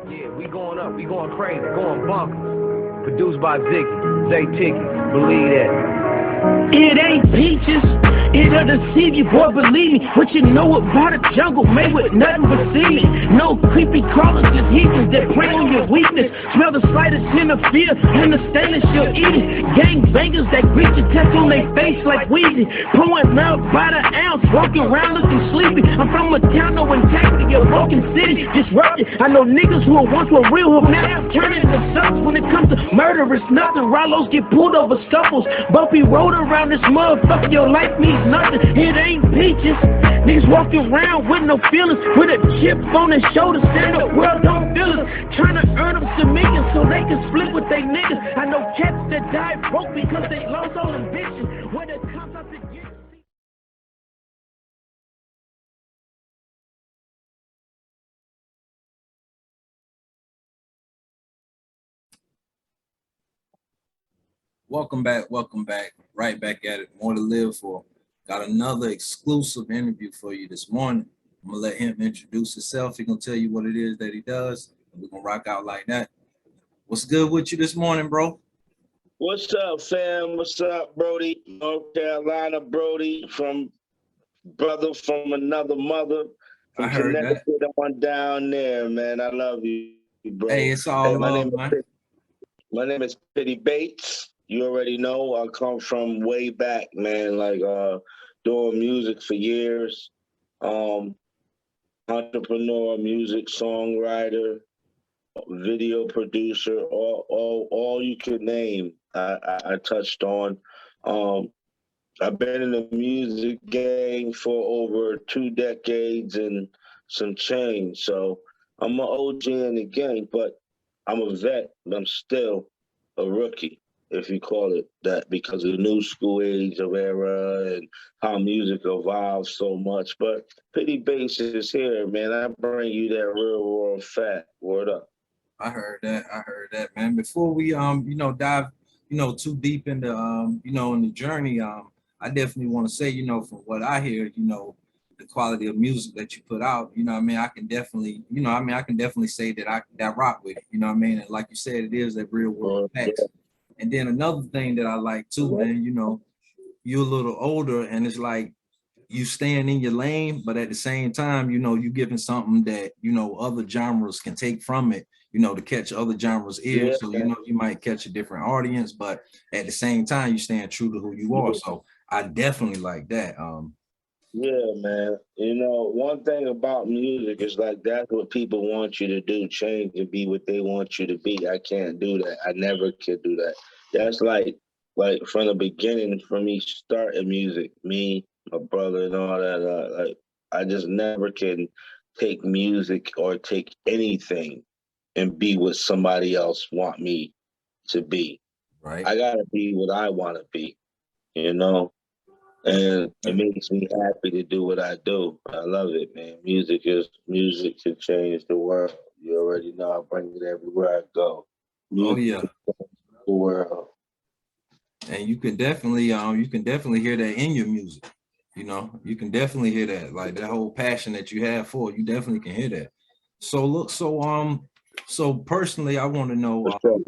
Yeah, we going up, we going crazy, going bonkers. Produced by Ziggy, Zay Ticky, believe that. It ain't peaches, it'll deceive you, boy, believe me. What you know about a jungle made with nothing but semen. No creepy crawlers, just heathens that prey on your weakness. Smell the slightest hint of fear, and the stainless you'll eat it. Gang bangers that greet your test on their face like Weezy. Pouring milk by the ounce, walking around looking sleepy. I'm from a town, no integrity, a broken city, disrupted. I know niggas who once were real, who now turning into sucks. When it comes to murder, it's nothing. Rallos get pulled over scuffles. Bumpy road around this motherfucker, your life means nothing. It ain't peaches. Niggas walking around with no feelings, with a chip on their shoulder, saying the world don't feel us. Trying to earn them some millions so they can split with they niggas. I know cats that died broke because they lost all ambition. When it comes up to get Welcome back. Right back at it. More to live for. Got another exclusive interview for you this morning. I'm gonna let him introduce himself. He's gonna tell you what it is that he does. And we're gonna rock out like that. What's good with you this morning, bro? What's up, fam? What's up, Brody? North Carolina, Brody, from brother from another mother. From I heard that. Connecticut on down there, man. I love you, bro. Hey, it's all love, man. My name is Pitty Bates. You already know I come from way back, man, like doing music for years. Entrepreneur, music songwriter, video producer, all you could name, I touched on. I've been in the music game for over 2 decades and some change. So I'm an OG in the game, but I'm a vet, but I'm still a rookie, if you call it that, because of the new school age of era and how music evolves so much. But Pitty Bass is here, man. I bring you that real raw fat. Word up. I heard that, man. Before we dive, too deep into in the journey, I definitely want to say, from what I hear, the quality of music that you put out, I can definitely say that I rock with it, And like you said, it is that real world facts. And then another thing that I like too, man, you're a little older and it's like you staying in your lane, but at the same time, you giving something that, other genres can take from it, to catch other genres' ears. So, you might catch a different audience, but at the same time, you staying true to who you are. So I definitely like that. Yeah, man. One thing about music is like that's what people want you to do, change and be what they want you to be. I can't do that. I never could do that. That's like from the beginning for me starting music, me, my brother and all that, I just never can take music or take anything and be what somebody else want me to be. Right. I gotta be what I want to be, And it makes me happy to do what I do. I love it, man. Music can change the world. You already know I bring it everywhere I go. Music the world. And you can definitely hear that in your music. You can definitely hear that, like that whole passion that you have for it. You definitely can hear that. So personally, I want to know. What's up?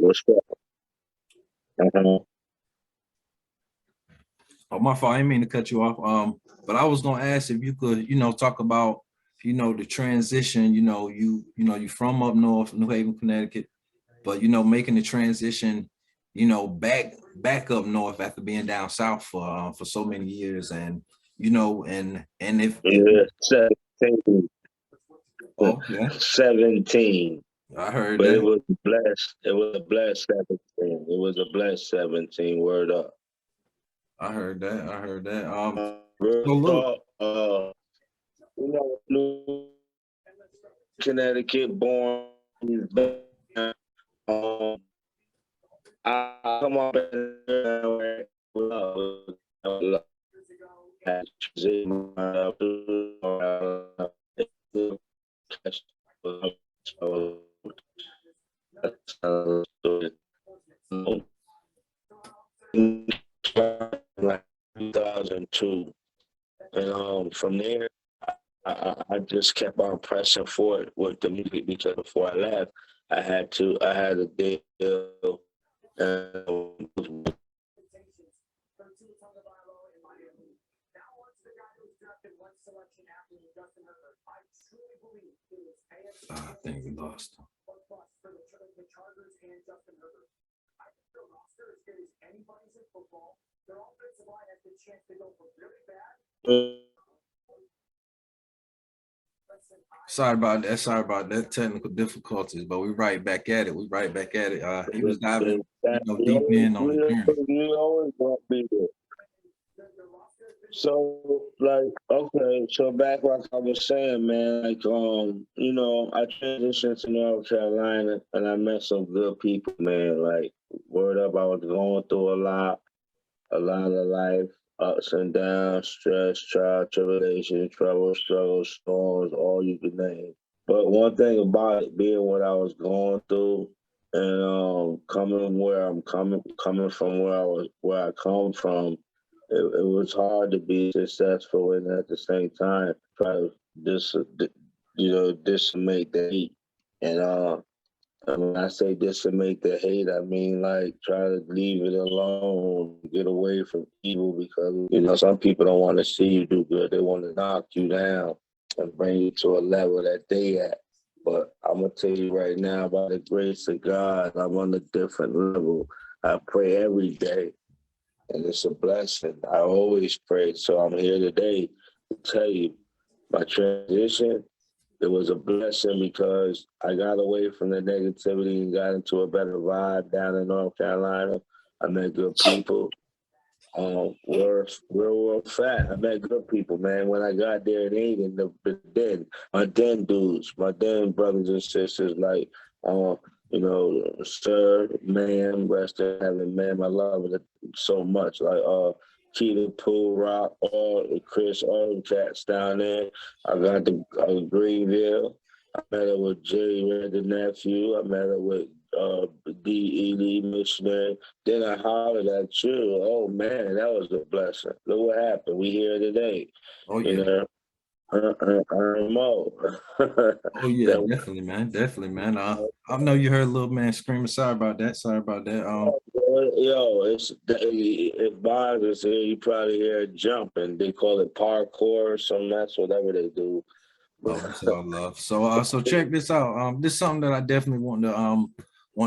Oh, my fault. I didn't mean to cut you off. But I was gonna ask if you could, talk about, the transition. You from up north, New Haven, Connecticut, but making the transition, back up north after being down south for so many years, and and if 17. Oh, yeah. 17. I heard but that. It was blessed. It was a blessed 17. It was a blessed 17. Word up. I heard that. Connecticut born. I come up like 2002, and from there I I just kept on pressing forward with the music because before I left, I had a deal. I think we lost him. Sorry about that. Sorry about that technical difficulties, but we right back at it. We right back at it. He was diving, deep in on the journey. You always want me to. So, like, okay, so back like I was saying, man, like, I transitioned to North Carolina and I met some good people, man. Like, word up, I was going through a lot of life, ups and downs, stress, trial, tribulation, trouble, struggles, storms, all you can name. But one thing about it being what I was going through and coming where I'm coming from where I come from, it was hard to be successful and at the same time try to decimate the hate. And when I say decimate the hate, I mean like try to leave it alone, get away from evil because some people don't want to see you do good. They want to knock you down and bring you to a level that they at. But I'm gonna tell you right now, by the grace of God, I'm on a different level. I pray every day. And it's a blessing. I always pray. So I'm here today to tell you my transition, it was a blessing because I got away from the negativity and got into a better vibe down in North Carolina. I met good people. We're real fat. I met good people, man. When I got there, they ain't in the den. My den dudes, my den brothers and sisters, like, sir, ma'am, rest in heaven, ma'am. I love it so much. Like, Keita, Pool, Rock, Chris, all the cats down there. I got the Greenville. I met her with Jerry Red, the nephew. I met her with D.E.D. missionary. Then I hollered at you. Oh, man, that was a blessing. Look what happened. We here today. Oh, yeah. Mo. Oh, yeah, definitely, man. Definitely, man. I know you heard a little man screaming. Sorry about that. Sorry about that. Yo, if Bob is here, you probably hear a jump, and they call it parkour or something. That's whatever they do. Oh, it's all love. So check this out. This is something that I definitely want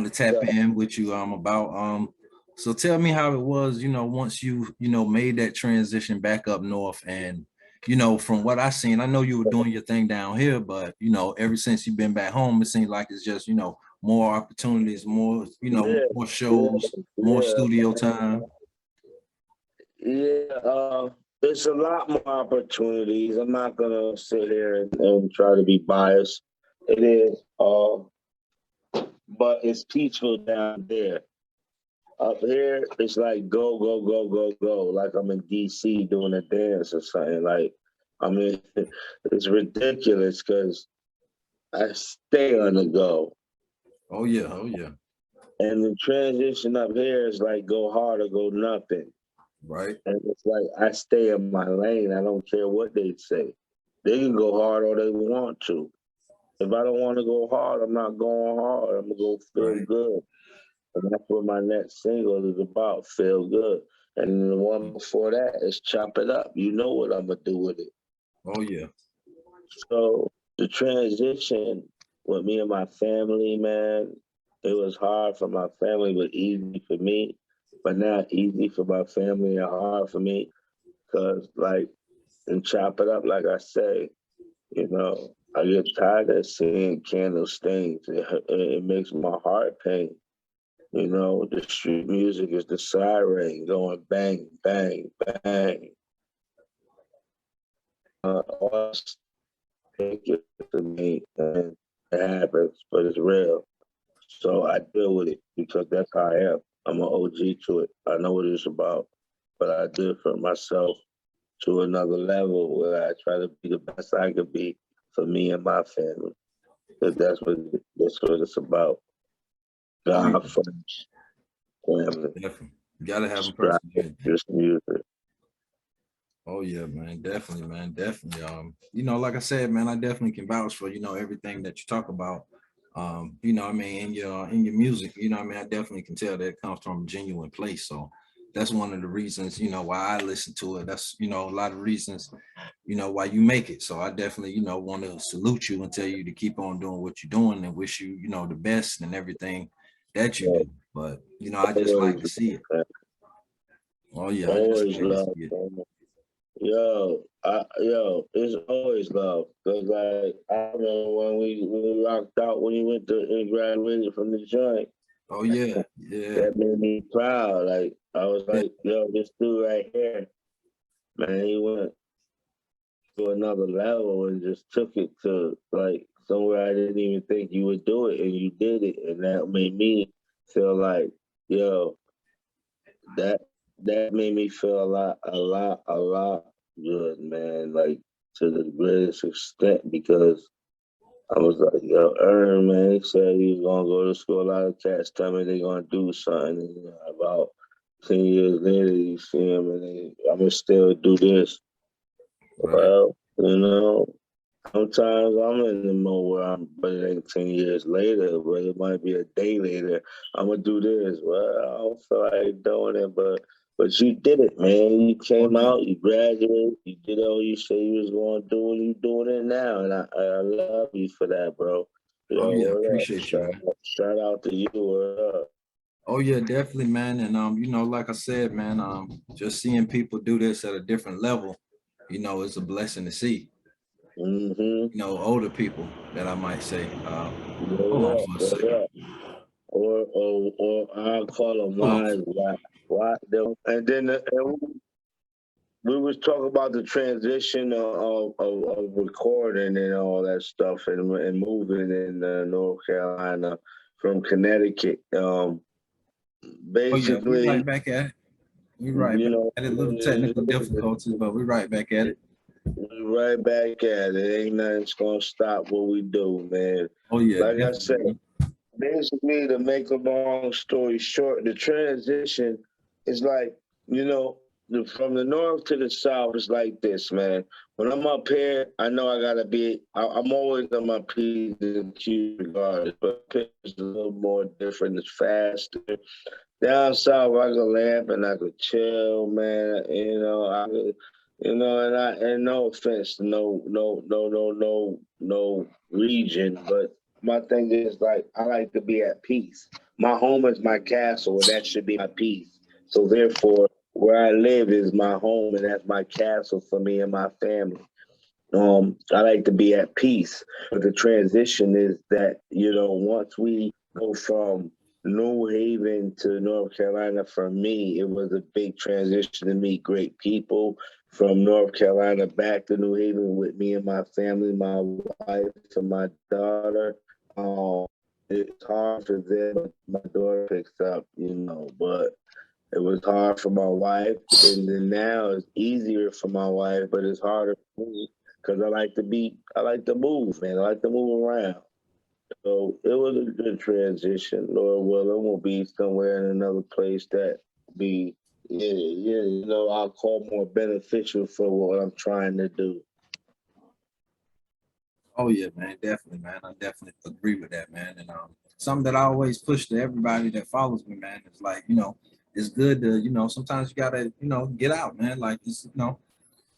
to tap in with you about. So tell me how it was, once you made that transition back up north, and from what I seen, I know you were doing your thing down here, but ever since you've been back home, it seems like it's just more opportunities, more more shows, more studio time. Yeah, there's a lot more opportunities. I'm not gonna sit here and try to be biased. It is, but it's peaceful down there. Up here, it's like go, go, go, go, go. Like I'm in DC doing a dance or something. Like, I mean, it's ridiculous because I stay on the go. Oh yeah, oh yeah. And the transition up here is like go hard or go nothing. Right. And it's like I stay in my lane. I don't care what they say. They can go hard all they want to. If I don't want to go hard, I'm not going hard. I'm gonna go feel good. And that's what my next single is about, Feel Good. And the one before that is Chop It Up. You know what I'm gonna do with it. Oh yeah. So the transition with me and my family, man, it was hard for my family, but easy for me. But not easy for my family and hard for me. Cause like, and Chop It Up, like I say, I get tired of seeing candle stains. It makes my heart pain. The street music is the siren going bang, bang, bang. All take it to me, and it happens, but it's real. So I deal with it because that's how I am. I'm an OG to it. I know what it's about, but I do it for myself to another level where I try to be the best I could be for me and my family. Because that's what it's about. God first. Definitely. You gotta have a person. Just music. Oh yeah, man, definitely, man, definitely. You know, like I said, man, I definitely can vouch for, everything that you talk about. I mean, in your music, I mean, I definitely can tell that it comes from a genuine place. So that's one of the reasons, why I listen to it. That's, a lot of reasons, why you make it. So I definitely, want to salute you and tell you to keep on doing what you're doing and wish you, the best and everything that you Yeah, do. But, I just like always, to see it. Oh yeah, I just always like to love. see it. Yo, it's always love. Cause like I remember when we rocked out when you went to and graduated from the joint, Oh yeah, yeah. that made me proud. Like I was like, yo, this dude right here, man, he went to another level and just took it to like somewhere I didn't even think you would do it, and you did it, and that made me feel like, yo, that that made me feel a lot good, man. Like to the greatest extent because I was like, yo, Ern, man, he said he was gonna go to school. A lot of cats tell me they gonna do something. And, about 10 years later, you see him, and I'm gonna still do this. Right. Well, sometimes I'm in the mode where but it ain't 10 years later, but it might be a day later. I'm gonna do this. Well, I don't feel like doing it, but you did it, man. You Oh came yeah. out, you graduated, you did all you said you was gonna do, and you doing it now. And I love you for that, bro. Oh Yo, yeah. word up. Appreciate you, man. Shout out to you, word up. Oh yeah, definitely, man. And like I said, man, just seeing people do this at a different level, it's a blessing to see. Mm-hmm. Older people that I might say. Hold on Word up, for a word second. up. Or I'll call them Hold on. wise. Why? And then we was talking about the transition of recording and all that stuff and moving in North Carolina from Connecticut. Oh yeah, we Basically, right back at it. We right you back know, at it. A little technical difficulties, but we right back at it. we right back at it. Ain't nothing's gonna stop what we do, man. Oh yeah, Like I definitely, said, man. basically, to make a long story short, the transition is like, you know, from the north to the south is like this, man. When I'm up here, I know I gotta be. I'm always on my P's and Q's regardless, but it's a little more different. It's faster. Down south, I could laugh and I could chill, man. I could, and no offense, no region, but my thing is like I like to be at peace. My home is my castle, and that should be my peace. So therefore, where I live is my home, and that's my castle for me and my family. I like to be at peace, but the transition is that once we go from New Haven to North Carolina, for me, it was a big transition to meet great people. From North Carolina back to New Haven with me and my family, my wife and my daughter. Um, it's hard for them. My daughter picks up, but it was hard for my wife, and then now it's easier for my wife, but it's harder for me because I like to move, man. I like to move around. So it was a good transition. Lord willing, we'll be somewhere in another place that be, yeah, I'll call more beneficial for what I'm trying to do. Oh yeah, man, definitely, man. I definitely agree with that, man. And something that I always push to everybody that follows me, man, is like, it's good to, sometimes you gotta, get out, man. Like it's,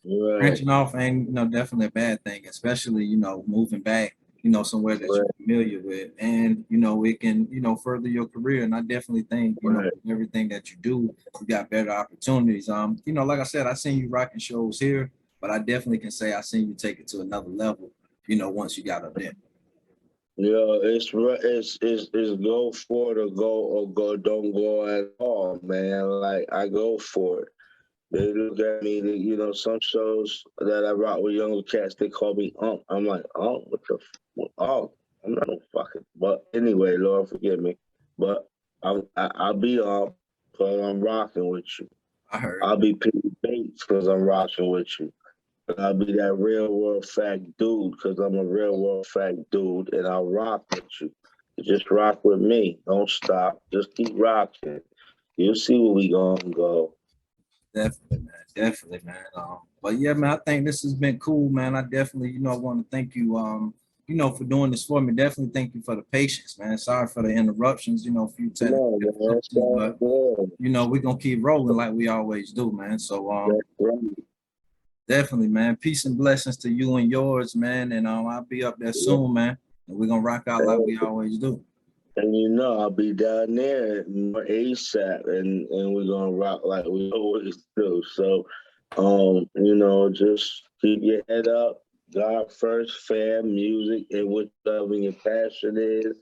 Right, branching off ain't, definitely a bad thing, especially, moving back, somewhere that you're right, familiar with. And, it can, further your career. And I definitely think, right. everything that you do, you got better opportunities. Like I said, I seen you rocking shows here, but I definitely can say I seen you take it to another level, once you got up there. It's go for it or don't go at all, man. Like I go for it. They look at me, some shows that I rock with younger cats, they call me Unc. I'm like, Unc, Unc? I'm not no fucking, but anyway, Lord forgive me. But I'll be Unc because I'm rocking with you. I heard. I'll be Pitty Bates because I'm rocking with you. I'll be that real world fact dude because I'm a real world fact dude and I'll rock with you. Just rock with me. Don't stop. Just keep rocking. You'll see where we gonna go. Definitely, man. Definitely, man. But yeah, man, I think this has been cool, man. I definitely, want to thank you, for doing this for me. Definitely thank you for the patience, man. Sorry for the interruptions, a few technical No, man, it's difficulties, all but good. we're gonna keep rolling like we always do, man. So That's right. definitely, man. Peace and blessings to you and yours, man. And I'll be up there soon, man. And we're gonna rock out like we always do. And I'll be down there more ASAP, and we're gonna rock like we always do. So, just keep your head up. God first, fam, music, and whatever your passion is,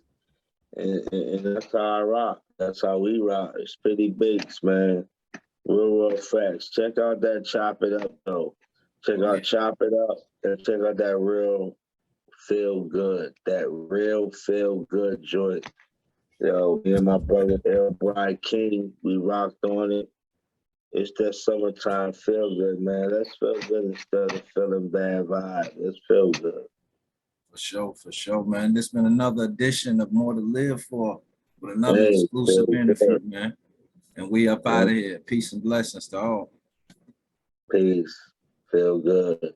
and that's how I rock. That's how we rock. It's Pitty Bakes, man. Real facts. Check out that Chop It Up though. Check out Chop It Up, and check out that real feel good. That real feel good joint. Yo, me and my brother L. Brian King, we rocked on it. It's that summertime feel good, man. Let's feel good instead of feeling bad vibe. Let's feel good. For sure, man. This been another edition of More to Live For with another Hey, exclusive feel interview, good. man. And we up out of here. Peace and blessings to all. Peace. Feel good.